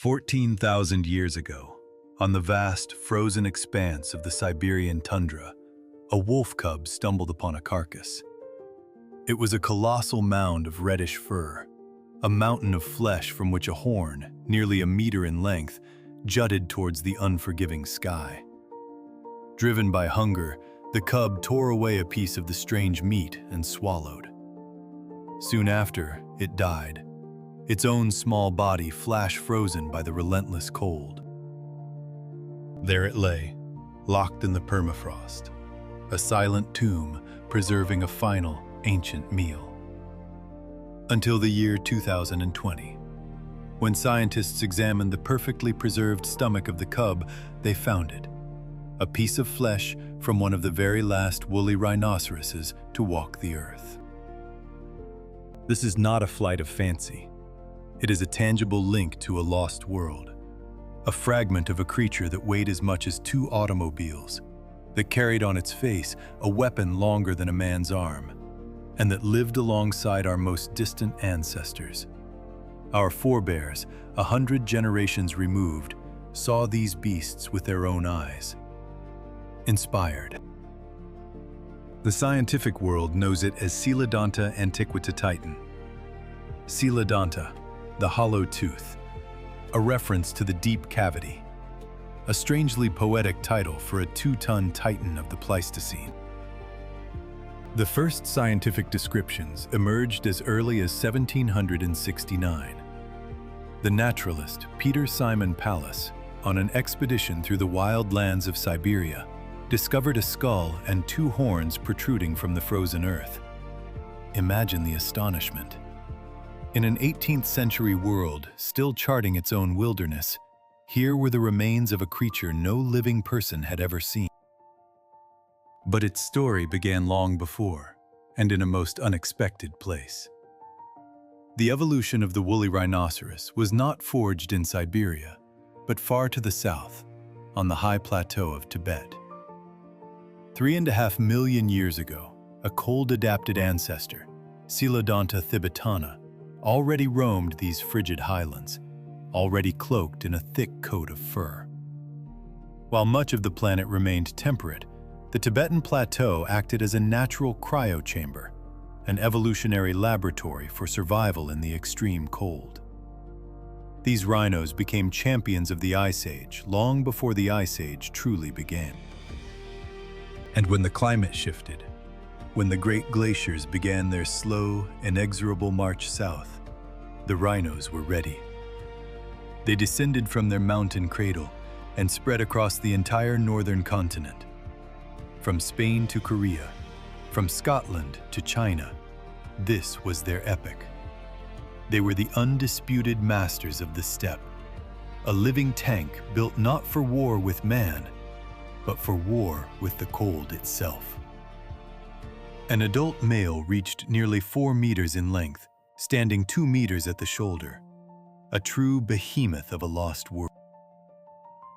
14,000 years ago, on the vast, frozen expanse of the Siberian tundra, a wolf cub stumbled upon a carcass. It was a colossal mound of reddish fur, a mountain of flesh from which a horn, nearly a meter in length, jutted towards the unforgiving sky. Driven by hunger, the cub tore away a piece of the strange meat and swallowed. Soon after, it died, its own small body flash-frozen by the relentless cold. There it lay, locked in the permafrost, a silent tomb preserving a final, ancient meal. Until the year 2020. When scientists examined the perfectly preserved stomach of the cub, they found it, a piece of flesh from one of the very last woolly rhinoceroses to walk the earth. This is not a flight of fancy. It is a tangible link to a lost world, a fragment of a creature that weighed as much as 2 automobiles, that carried on its face a weapon longer than a man's arm, and that lived alongside our most distant ancestors. Our forebears, 100 generations removed, saw these beasts with their own eyes. Inspired. The scientific world knows it as Coelodonta antiquita titan. Coelodonta, the hollow tooth, a reference to the deep cavity, a strangely poetic title for a 2-ton titan of the Pleistocene. The first scientific descriptions emerged as early as 1769. The naturalist Peter Simon Pallas, on an expedition through the wild lands of Siberia, discovered a skull and 2 horns protruding from the frozen earth. Imagine the astonishment. In an 18th century world still charting its own wilderness, here were the remains of a creature no living person had ever seen. But its story began long before, and in a most unexpected place. The evolution of the woolly rhinoceros was not forged in Siberia, but far to the south, on the high plateau of Tibet. 3.5 million years ago, a cold-adapted ancestor, Coelodonta thibetana, already roamed these frigid highlands, already cloaked in a thick coat of fur. While much of the planet remained temperate, the Tibetan plateau acted as a natural cryochamber, an evolutionary laboratory for survival in the extreme cold. These rhinos became champions of the Ice Age long before the Ice Age truly began. And when the climate shifted, when the great glaciers began their slow, inexorable march south, the rhinos were ready. They descended from their mountain cradle and spread across the entire northern continent. From Spain to Korea, from Scotland to China, this was their epic. They were the undisputed masters of the steppe, a living tank built not for war with man, but for war with the cold itself. An adult male reached nearly 4 meters in length, standing 2 meters at the shoulder, a true behemoth of a lost world.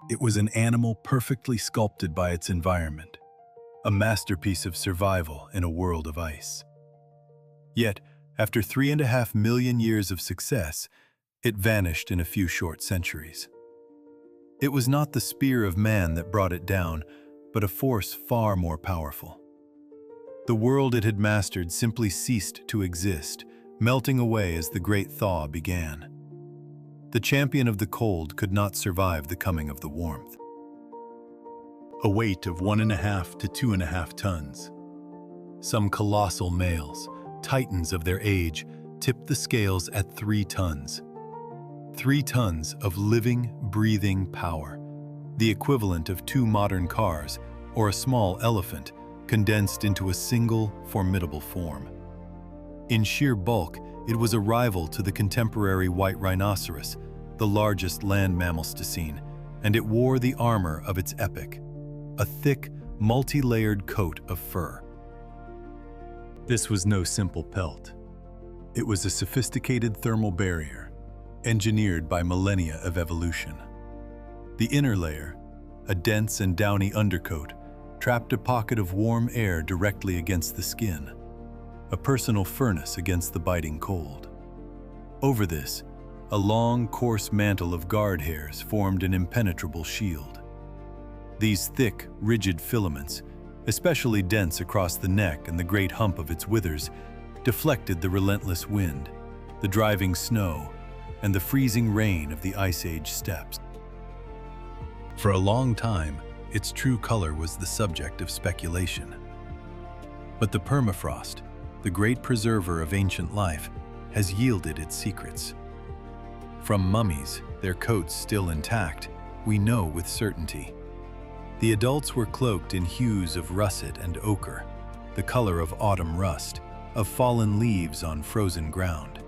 It was an animal perfectly sculpted by its environment, a masterpiece of survival in a world of ice. Yet, after 3.5 million years of success, it vanished in a few short centuries. It was not the spear of man that brought it down, but a force far more powerful. The world it had mastered simply ceased to exist, melting away as the Great Thaw began. The champion of the cold could not survive the coming of the warmth. A weight of 1.5 to 2.5 tons. Some colossal males, titans of their age, tipped the scales at 3 tons. 3 tons of living, breathing power, the equivalent of 2 modern cars or a small elephant condensed into a single, formidable form. In sheer bulk, it was a rival to the contemporary white rhinoceros, the largest land mammoths, and it wore the armor of its epoch, a thick, multi-layered coat of fur. This was no simple pelt. It was a sophisticated thermal barrier, engineered by millennia of evolution. The inner layer, a dense and downy undercoat, trapped a pocket of warm air directly against the skin, a personal furnace against the biting cold. Over this, A long, coarse mantle of guard hairs formed an impenetrable shield. These thick, rigid filaments, especially dense across the neck and the great hump of its withers, deflected the relentless wind, the driving snow, and the freezing rain of the Ice Age steppes. For a long time, its true color was the subject of speculation. But the permafrost, the great preserver of ancient life, has yielded its secrets. From mummies, their coats still intact, we know with certainty. The adults were cloaked in hues of russet and ochre, the color of autumn rust, of fallen leaves on frozen ground.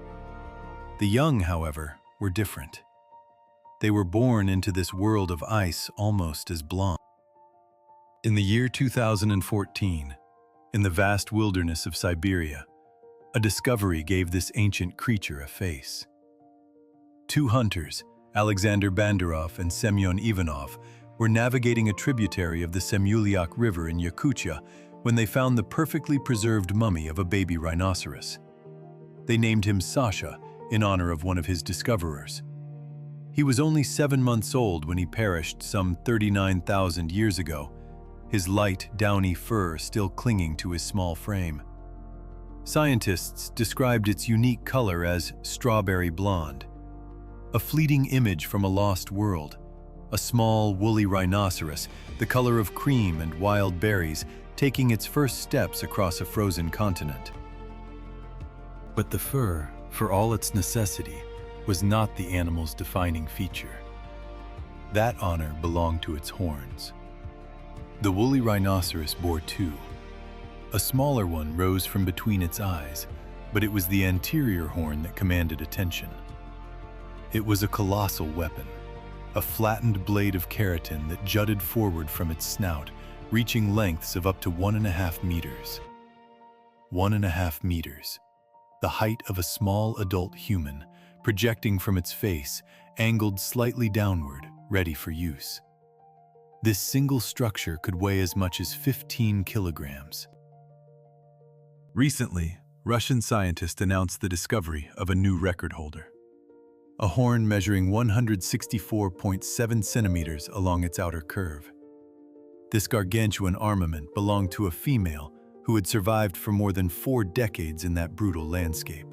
The young, however, were different. They were born into this world of ice almost as blonde. In the year 2014, in the vast wilderness of Siberia, a discovery gave this ancient creature a face. Two hunters, Alexander Banderov and Semyon Ivanov, were navigating a tributary of the Semyuliak River in Yakutia when they found the perfectly preserved mummy of a baby rhinoceros. They named him Sasha in honor of one of his discoverers. He was only 7 months old when he perished some 39,000 years ago, his light, downy fur still clinging to his small frame. Scientists described its unique color as strawberry blonde, a fleeting image from a lost world, a small, woolly rhinoceros, the color of cream and wild berries, taking its first steps across a frozen continent. But the fur, for all its necessity, was not the animal's defining feature. That honor belonged to its horns. The woolly rhinoceros bore two. A smaller one rose from between its eyes, but it was the anterior horn that commanded attention. It was a colossal weapon, a flattened blade of keratin that jutted forward from its snout, reaching lengths of up to 1.5 meters. 1.5 meters, the height of a small adult human, projecting from its face, angled slightly downward, ready for use. This single structure could weigh as much as 15 kilograms. Recently, Russian scientists announced the discovery of a new record holder. A horn measuring 164.7 centimeters along its outer curve. This gargantuan armament belonged to a female who had survived for more than 4 decades in that brutal landscape.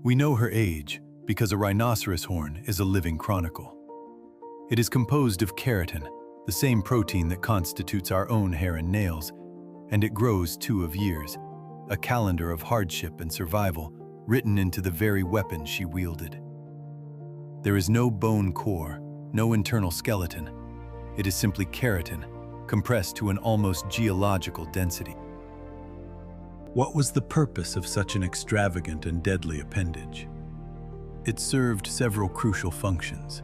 We know her age because a rhinoceros horn is a living chronicle. It is composed of keratin, the same protein that constitutes our own hair and nails, and it grows 2 of years, a calendar of hardship and survival written into the very weapon she wielded. There is no bone core, no internal skeleton. It is simply keratin, compressed to an almost geological density. What was the purpose of such an extravagant and deadly appendage? It served several crucial functions.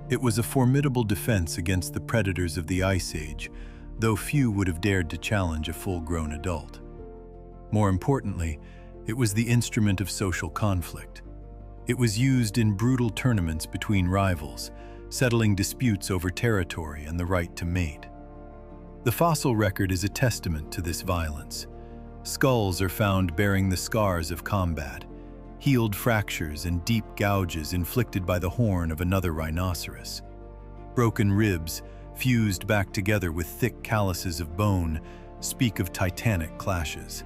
It was a formidable defense against the predators of the Ice Age, though few would have dared to challenge a full-grown adult. More importantly, it was the instrument of social conflict. It was used in brutal tournaments between rivals, settling disputes over territory and the right to mate. The fossil record is a testament to this violence. Skulls are found bearing the scars of combat, healed fractures and deep gouges inflicted by the horn of another rhinoceros. Broken ribs, fused back together with thick calluses of bone, speak of titanic clashes.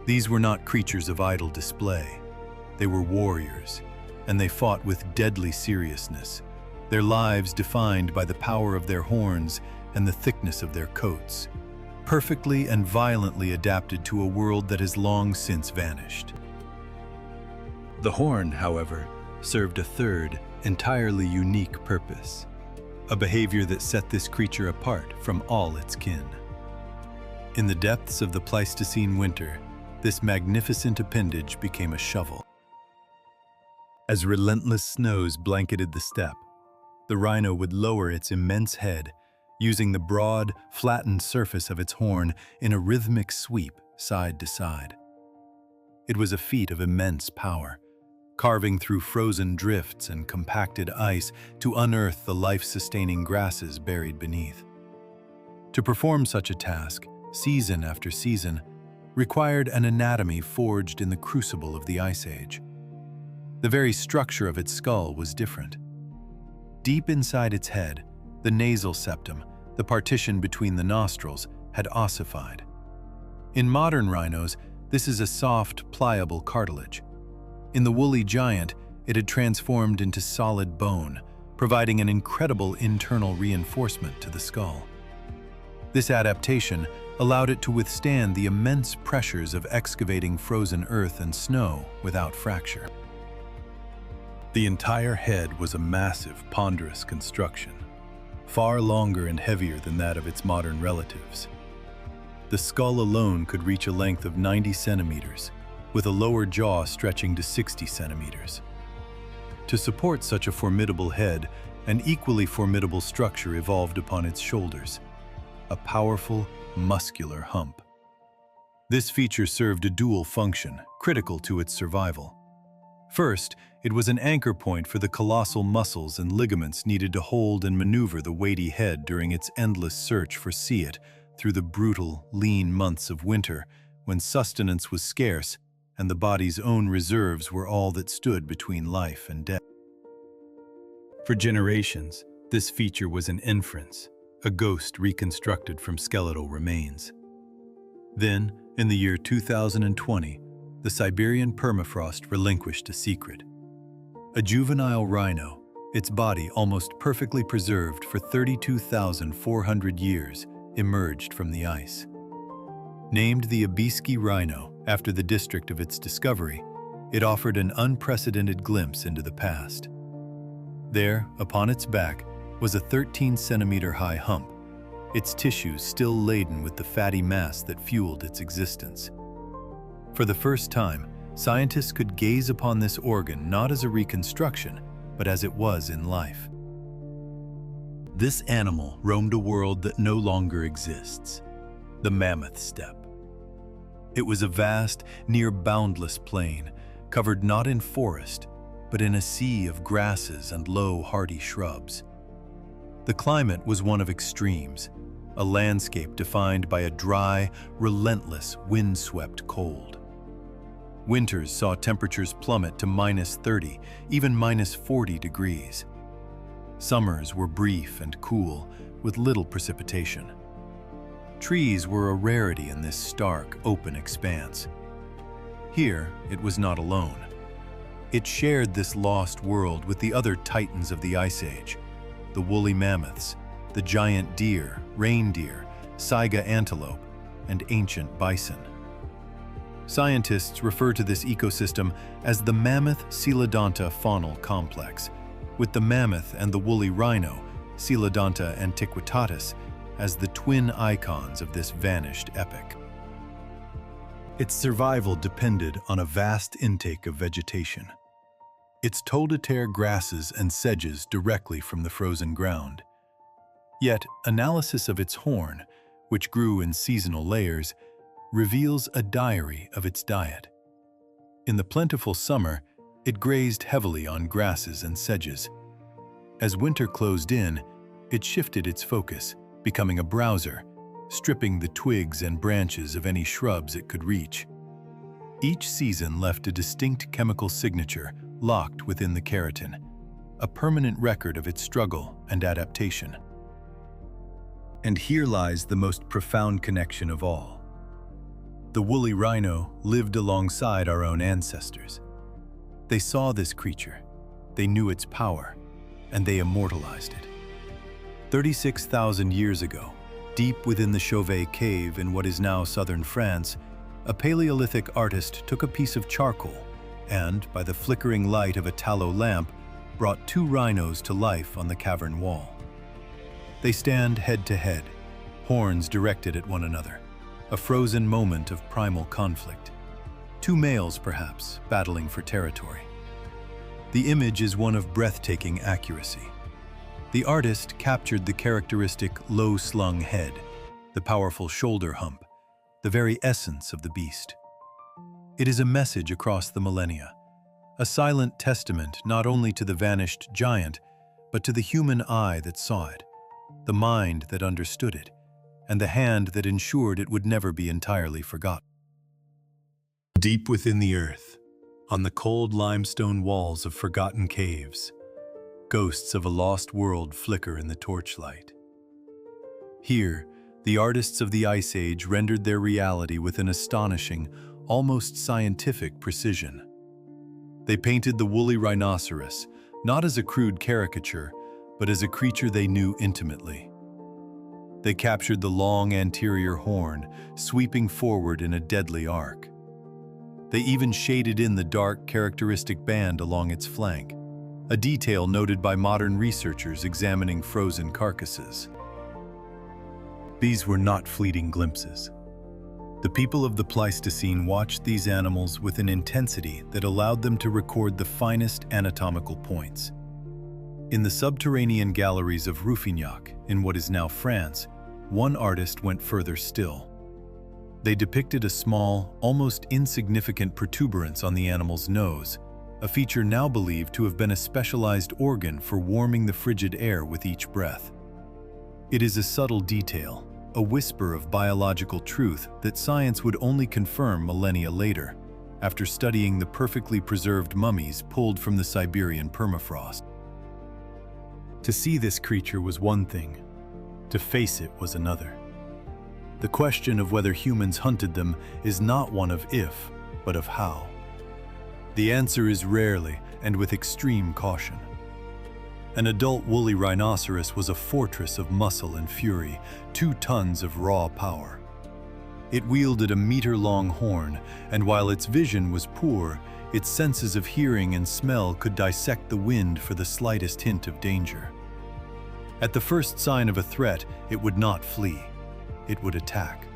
These were not creatures of idle display. They were warriors, and they fought with deadly seriousness, their lives defined by the power of their horns and the thickness of their coats, perfectly and violently adapted to a world that has long since vanished. The horn, however, served a third, entirely unique purpose, a behavior that set this creature apart from all its kin. In the depths of the Pleistocene winter, this magnificent appendage became a shovel. As relentless snows blanketed the steppe, the rhino would lower its immense head, using the broad, flattened surface of its horn in a rhythmic sweep side to side. It was a feat of immense power, carving through frozen drifts and compacted ice to unearth the life-sustaining grasses buried beneath. To perform such a task, season after season, required an anatomy forged in the crucible of the Ice Age. The very structure of its skull was different. Deep inside its head, the nasal septum, the partition between the nostrils, had ossified. In modern rhinos, this is a soft, pliable cartilage. In the woolly giant, it had transformed into solid bone, providing an incredible internal reinforcement to the skull. This adaptation allowed it to withstand the immense pressures of excavating frozen earth and snow without fracture. The entire head was a massive, ponderous construction, far longer and heavier than that of its modern relatives. The skull alone could reach a length of 90 centimeters, with a lower jaw stretching to 60 centimeters. To support such a formidable head, an equally formidable structure evolved upon its shoulders, a powerful, muscular hump. This feature served a dual function, critical to its survival. First, it was an anchor point for the colossal muscles and ligaments needed to hold and maneuver the weighty head during its endless search for it through the brutal, lean months of winter when sustenance was scarce and the body's own reserves were all that stood between life and death. For generations, this feature was an inference, a ghost reconstructed from skeletal remains. Then, in the year 2020, the Siberian permafrost relinquished a secret. A juvenile rhino, its body almost perfectly preserved for 32,400 years, emerged from the ice. Named the Abiski rhino after the district of its discovery, it offered an unprecedented glimpse into the past. There, upon its back, was a 13-centimeter-high hump, its tissues still laden with the fatty mass that fueled its existence. For the first time, scientists could gaze upon this organ not as a reconstruction, but as it was in life. This animal roamed a world that no longer exists, the mammoth steppe. It was a vast, near-boundless plain, covered not in forest, but in a sea of grasses and low, hardy shrubs. The climate was one of extremes, a landscape defined by a dry, relentless, wind-swept cold. Winters saw temperatures plummet to -30, even -40 degrees. Summers were brief and cool, with little precipitation. Trees were a rarity in this stark, open expanse. Here, it was not alone. It shared this lost world with the other titans of the Ice Age, the woolly mammoths, the giant deer, reindeer, saiga antelope, and ancient bison. Scientists refer to this ecosystem as the mammoth Coelodonta faunal complex, with the mammoth and the woolly rhino, Coelodonta antiquitatis, as the twin icons of this vanished epoch. Its survival depended on a vast intake of vegetation. Its told to tear grasses and sedges directly from the frozen ground. Yet, analysis of its horn, which grew in seasonal layers, reveals a diary of its diet. In the plentiful summer, it grazed heavily on grasses and sedges. As winter closed in, it shifted its focus, becoming a browser, stripping the twigs and branches of any shrubs it could reach. Each season left a distinct chemical signature locked within the keratin, a permanent record of its struggle and adaptation. And here lies the most profound connection of all. The woolly rhino lived alongside our own ancestors. They saw this creature, they knew its power, and they immortalized it. 36,000 years ago, deep within the Chauvet cave in what is now southern France, a Paleolithic artist took a piece of charcoal and, by the flickering light of a tallow lamp, brought two rhinos to life on the cavern wall. They stand head to head, horns directed at one another, a frozen moment of primal conflict. Two males, perhaps, battling for territory. The image is one of breathtaking accuracy. The artist captured the characteristic low-slung head, the powerful shoulder hump, the very essence of the beast. It is a message across the millennia, a silent testament not only to the vanished giant, but to the human eye that saw it, the mind that understood it, and the hand that ensured it would never be entirely forgotten. Deep within the earth, On the cold limestone walls of forgotten caves, ghosts of a lost world flicker in the torchlight. Here, the artists of the Ice Age rendered their reality with an astonishing, almost scientific precision. They painted the woolly rhinoceros, not as a crude caricature, but as a creature they knew intimately. They captured the long anterior horn, sweeping forward in a deadly arc. They even shaded in the dark, characteristic band along its flank, a detail noted by modern researchers examining frozen carcasses. These were not fleeting glimpses. The people of the Pleistocene watched these animals with an intensity that allowed them to record the finest anatomical points. In the subterranean galleries of Rouffignac, in what is now France, one artist went further still. They depicted a small, almost insignificant protuberance on the animal's nose, a feature now believed to have been a specialized organ for warming the frigid air with each breath. It is a subtle detail, a whisper of biological truth that science would only confirm millennia later, after studying the perfectly preserved mummies pulled from the Siberian permafrost. To see this creature was one thing, to face it was another. The question of whether humans hunted them is not one of if, but of how. The answer is rarely and with extreme caution. An adult woolly rhinoceros was a fortress of muscle and fury, 2 tons of raw power. It wielded a meter-long horn, and while its vision was poor, its senses of hearing and smell could dissect the wind for the slightest hint of danger. At the first sign of a threat, it would not flee. It would attack.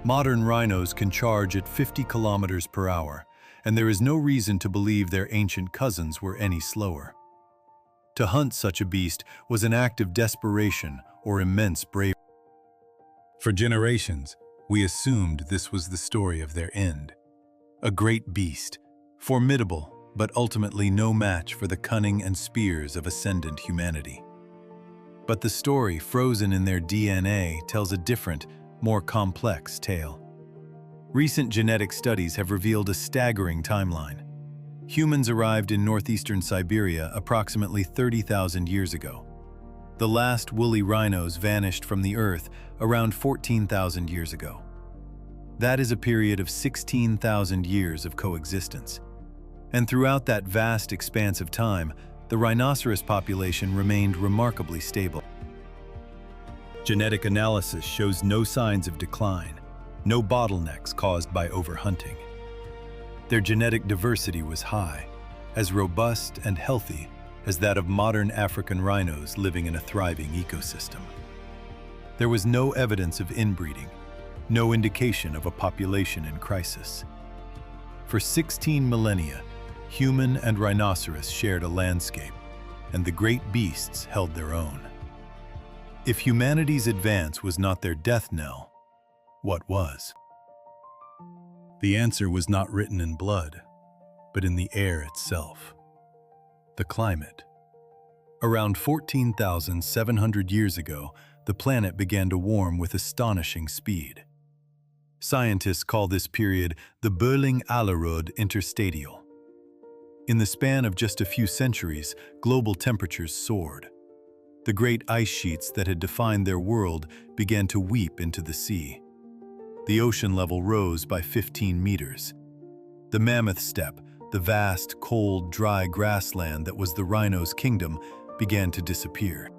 Modern rhinos can charge at 50 kilometers per hour, and there is no reason to believe their ancient cousins were any slower. To hunt such a beast was an act of desperation or immense bravery. For generations, we assumed this was the story of their end. A great beast, formidable, but ultimately no match for the cunning and spears of ascendant humanity. But the story, frozen in their DNA, tells a different, more complex tale. Recent genetic studies have revealed a staggering timeline. Humans arrived in northeastern Siberia approximately 30,000 years ago. The last woolly rhinos vanished from the Earth around 14,000 years ago. That is a period of 16,000 years of coexistence. And throughout that vast expanse of time, the rhinoceros population remained remarkably stable. Genetic analysis shows no signs of decline, no bottlenecks caused by overhunting. Their genetic diversity was high, as robust and healthy as that of modern African rhinos living in a thriving ecosystem. There was no evidence of inbreeding, no indication of a population in crisis. For 16 millennia, human and rhinoceros shared a landscape, and the great beasts held their own. If humanity's advance was not their death knell, what was? The answer was not written in blood, but in the air itself. The climate. Around 14,700 years ago, the planet began to warm with astonishing speed. Scientists call this period the Böhling-Alleröd interstadial. In the span of just a few centuries, global temperatures soared. The great ice sheets that had defined their world began to weep into the sea. The ocean level rose by 15 meters. The mammoth steppe, the vast, cold, dry grassland that was the rhino's kingdom, began to disappear.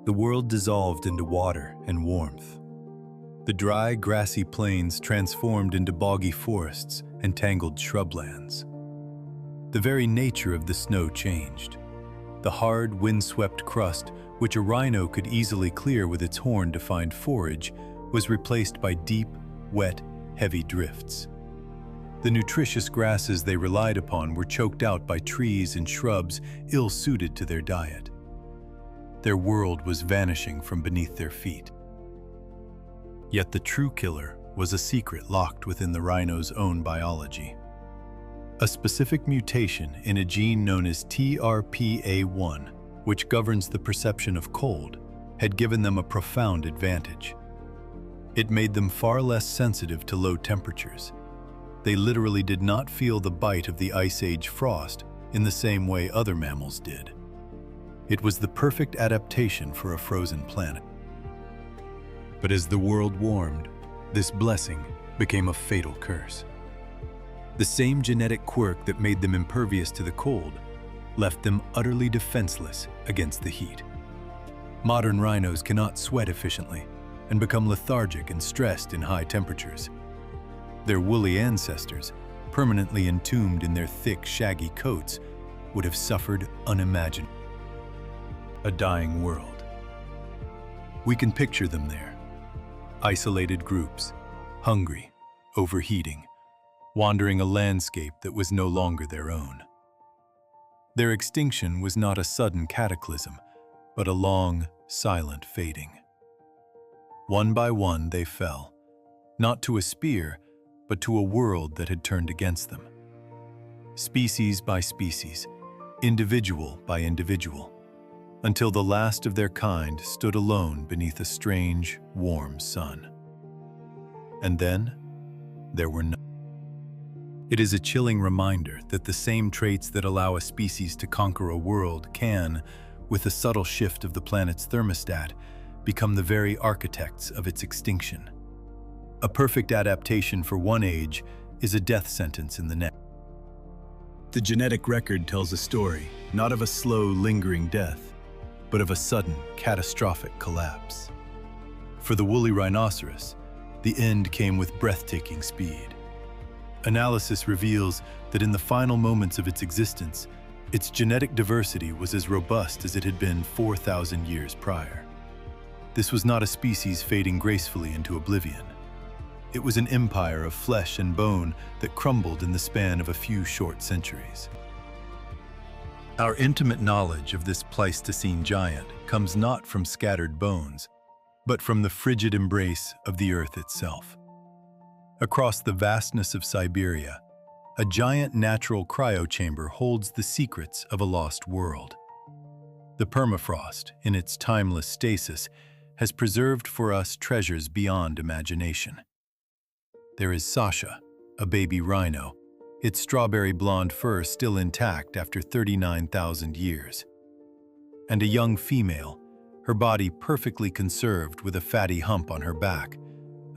The world dissolved into water and warmth. The dry, grassy plains transformed into boggy forests and tangled shrublands. The very nature of the snow changed. The hard, windswept crust, which a rhino could easily clear with its horn to find forage, was replaced by deep, wet, heavy drifts. The nutritious grasses they relied upon were choked out by trees and shrubs ill-suited to their diet. Their world was vanishing from beneath their feet. Yet the true killer was a secret locked within the rhino's own biology. A specific mutation in a gene known as TRPA1, which governs the perception of cold, had given them a profound advantage. It made them far less sensitive to low temperatures. They literally did not feel the bite of the Ice Age frost in the same way other mammals did. It was the perfect adaptation for a frozen planet. But as the world warmed, this blessing became a fatal curse. The same genetic quirk that made them impervious to the cold left them utterly defenseless against the heat. Modern rhinos cannot sweat efficiently and become lethargic and stressed in high temperatures. Their woolly ancestors, permanently entombed in their thick, shaggy coats, would have suffered unimaginably. A dying world. We can picture them there. Isolated groups, hungry, overheating, wandering a landscape that was no longer their own. Their extinction was not a sudden cataclysm, but a long, silent fading. One by one they fell, not to a spear, but to a world that had turned against them. Species by species, individual by individual, until the last of their kind stood alone beneath a strange, warm sun. And then, there were none. It is a chilling reminder that the same traits that allow a species to conquer a world can, with a subtle shift of the planet's thermostat, become the very architects of its extinction. A perfect adaptation for one age is a death sentence in the next. The genetic record tells a story, not of a slow, lingering death, but of a sudden, catastrophic collapse. For the woolly rhinoceros, the end came with breathtaking speed. Analysis reveals that in the final moments of its existence, its genetic diversity was as robust as it had been 4,000 years prior. This was not a species fading gracefully into oblivion. It was an empire of flesh and bone that crumbled in the span of a few short centuries. Our intimate knowledge of this Pleistocene giant comes not from scattered bones, but from the frigid embrace of the earth itself. Across the vastness of Siberia, a giant natural cryochamber holds the secrets of a lost world. The permafrost, in its timeless stasis, has preserved for us treasures beyond imagination. There is Sasha, a baby rhino, its strawberry blonde fur still intact after 39,000 years. And a young female, her body perfectly conserved with a fatty hump on her back,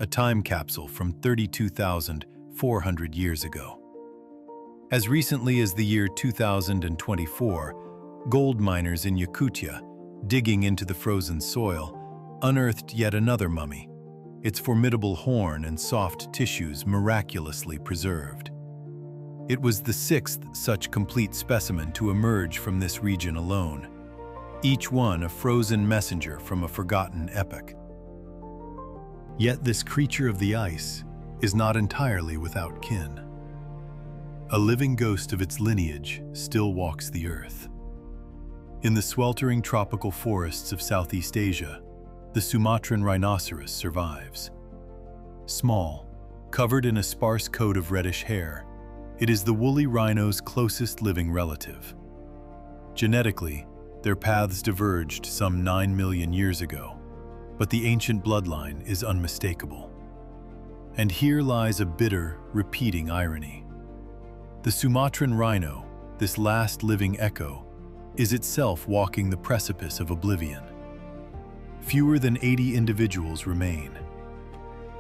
a time capsule from 32,400 years ago. As recently as the year 2024, gold miners in Yakutia, digging into the frozen soil, unearthed yet another mummy, its formidable horn and soft tissues miraculously preserved. It was the sixth such complete specimen to emerge from this region alone, each one a frozen messenger from a forgotten epoch. Yet this creature of the ice is not entirely without kin. A living ghost of its lineage still walks the earth. In the sweltering tropical forests of Southeast Asia, the Sumatran rhinoceros survives. Small, covered in a sparse coat of reddish hair, it is the woolly rhino's closest living relative. Genetically, their paths diverged some 9 million years ago, but the ancient bloodline is unmistakable. And here lies a bitter, repeating irony. The Sumatran rhino, this last living echo, is itself walking the precipice of oblivion. Fewer than 80 individuals remain.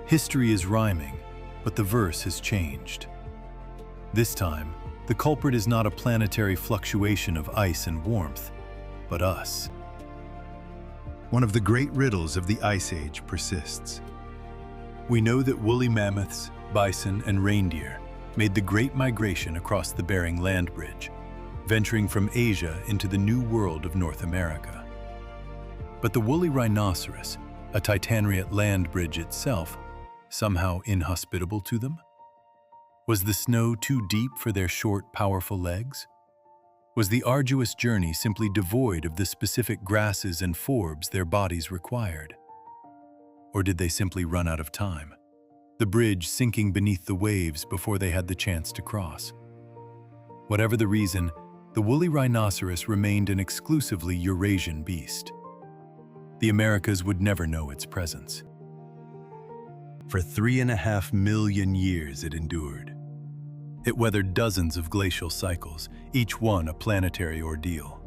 History is rhyming, but the verse has changed. This time, the culprit is not a planetary fluctuation of ice and warmth, but us. One of the great riddles of the Ice Age persists. We know that woolly mammoths, bison, and reindeer made the Great Migration across the Bering Land Bridge, venturing from Asia into the New World of North America. But the woolly rhinoceros, a Titanic land bridge itself, somehow inhospitable to them? Was the snow too deep for their short, powerful legs? Was the arduous journey simply devoid of the specific grasses and forbs their bodies required? Or did they simply run out of time, the bridge sinking beneath the waves before they had the chance to cross? Whatever the reason, the woolly rhinoceros remained an exclusively Eurasian beast. The Americas would never know its presence. For 3.5 million years it endured, It weathered dozens of glacial cycles, each one a planetary ordeal.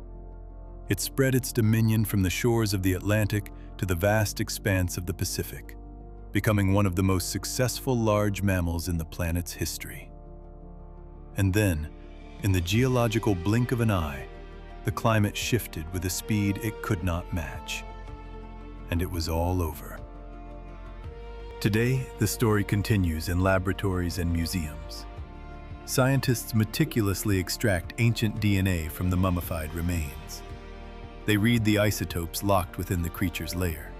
It spread its dominion from the shores of the Atlantic to the vast expanse of the Pacific, becoming one of the most successful large mammals in the planet's history. And then, in the geological blink of an eye, the climate shifted with a speed it could not match. And it was all over. Today, the story continues in laboratories and museums. Scientists meticulously extract ancient DNA from the mummified remains. They read the isotopes locked within the creature's lair.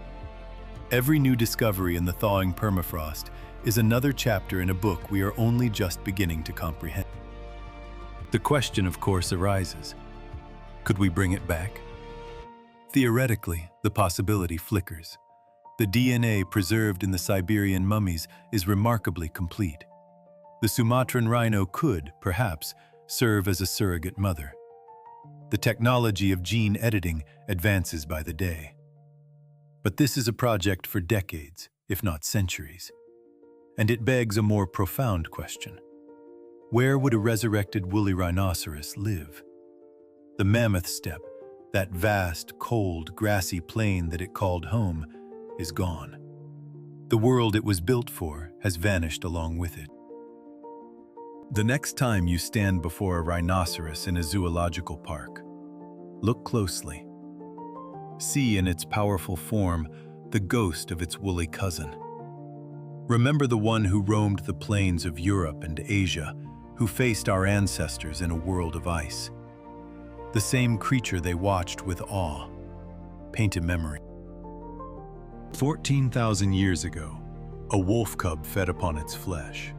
Every new discovery in the thawing permafrost is another chapter in a book we are only just beginning to comprehend. The question, of course, arises: could we bring it back? Theoretically, the possibility flickers. The DNA preserved in the Siberian mummies is remarkably complete. The Sumatran rhino could, perhaps, serve as a surrogate mother. The technology of gene editing advances by the day. But this is a project for decades, if not centuries. And it begs a more profound question. Where would a resurrected woolly rhinoceros live? The mammoth steppe, that vast, cold, grassy plain that it called home, is gone. The world it was built for has vanished along with it. The next time you stand before a rhinoceros in a zoological park, look closely. See in its powerful form the ghost of its woolly cousin. Remember the one who roamed the plains of Europe and Asia, who faced our ancestors in a world of ice. The same creature they watched with awe. Paint a memory. 14,000 years ago, a wolf cub fed upon its flesh.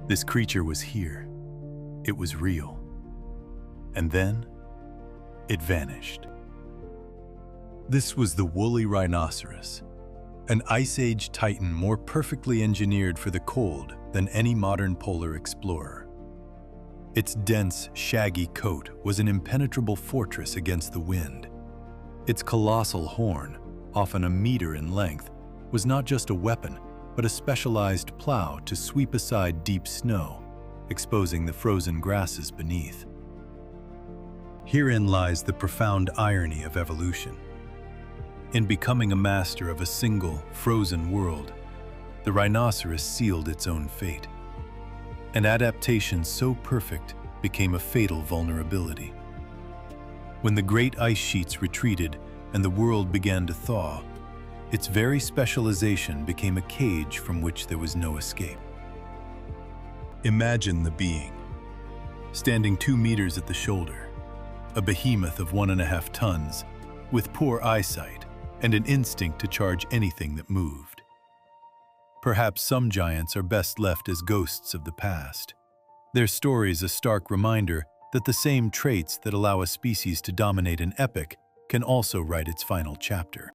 This creature was here. It was real. And then, it vanished. This was the woolly rhinoceros, an Ice Age titan more perfectly engineered for the cold than any modern polar explorer. Its dense, shaggy coat was an impenetrable fortress against the wind. Its colossal horn, often a meter in length, was not just a weapon, but a specialized plow to sweep aside deep snow, exposing the frozen grasses beneath. Herein lies the profound irony of evolution. In becoming a master of a single, frozen world, the rhinoceros sealed its own fate. An adaptation so perfect became a fatal vulnerability. When the great ice sheets retreated and the world began to thaw, its very specialization became a cage from which there was no escape. Imagine the being, standing 2 meters at the shoulder, a behemoth of 1.5 tons, with poor eyesight and an instinct to charge anything that moved. Perhaps some giants are best left as ghosts of the past. Their stories a stark reminder that the same traits that allow a species to dominate an epoch can also write its final chapter.